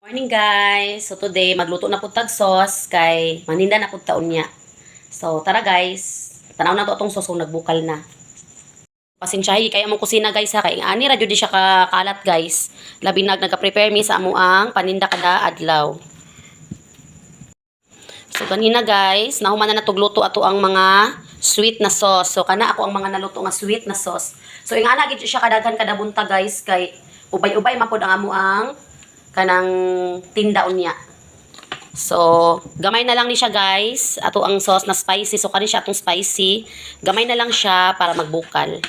Morning guys! So today magluto na pud tag sauce kay maninda na pud taon niya. So tara guys, tanaw na to atong sauce kung nagbukal na. Pasensyahi kay among kusina guys ha, kay ani ra jud di siya kakalat guys. Labi nagka-prepare mi sa amo ang paninda kada adlaw. So kanina guys, nahuman na natugluto ato ang mga sweet na sauce. So kana ako ang mga naluto nga sweet na sauce. So ingana gid siya kadaghan kada bunta guys kay ubay-ubay man pud ang amo ang kanang tindaon niya. So, gamay na lang ni siya guys. Ato ang sauce na spicy. So, kani siya atong spicy. Gamay na lang siya para magbukal.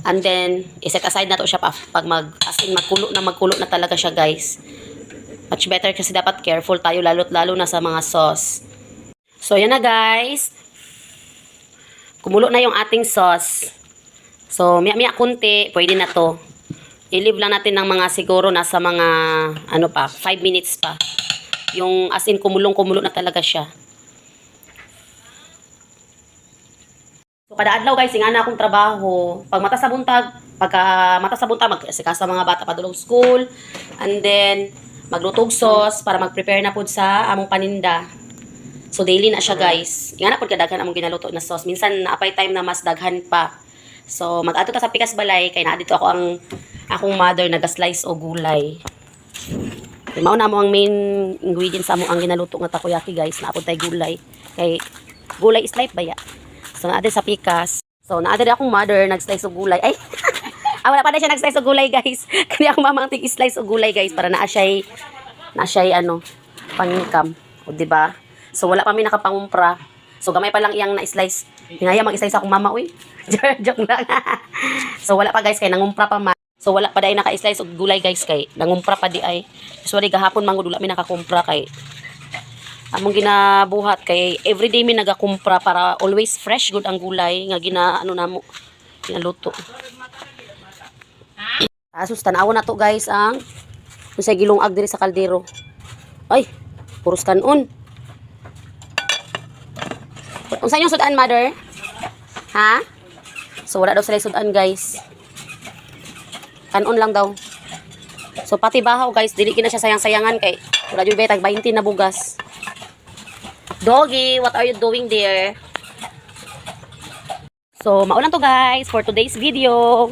And then, iset aside na to siya pag magkulo na talaga siya guys. Much better kasi dapat careful tayo lalo na sa mga sauce. So, yan na guys. Kumulo na yung ating sauce. So, miya kunti, pwede na to. I-leave lang natin ng mga siguro nasa mga 5 minutes pa. Yung as in kumulong-kumulo na talaga siya. So kada adlaw guys, ingana akong trabaho. Pagka mata sa buntag mag-asikaso sa mga bata padulong school, and then maglutog sauce para mag-prepare na pud sa among paninda. So daily na siya guys. Ingana pud kadaghan among ginaluto na sauce. Minsan naapay time na mas daghan pa. So mag-adto ta sa pikas balay kay naa dito ako ang akong mother naga-slice o gulay. Kay mao na mo ang main ingredients sa amo ang ginaluto nga takoyaki guys, na tay gulay. Kay gulay is life baya. So naa sa pikas. So naa akong mother nag-slice og gulay. Ay. Wala pa na siya nag-slice og gulay guys. Kani akong mama ang tig-slice og gulay guys para naa siya pang-income, o di ba? So wala pa mi nakapangumpra. So gamay pa lang iyang na-slice. Hinaya mag-slice akong mama uy. Joke lang. So wala pa guys kay nangumpra pa man. So wala pa day naka-slice og gulay guys kay nangumpra pa di ay. Sorry gahapon mangud wala mi nakakumpra kay among ginabuhat kay everyday mi nagakumpra para always fresh good ang gulay nga namo ginaluto. Asus tan-awon na to guys ang unsay gilungag diri sa kaldero. Ay, puros kanon. Unsa yung sudan mother? Ha? So wala daw sila sudan guys. Kanon lang daw. So pati bahaw guys, dili kina siya sayang-sayangan kay wala jud tag 20 na bugas. Doggy, what are you doing there? So maulan to guys for today's video.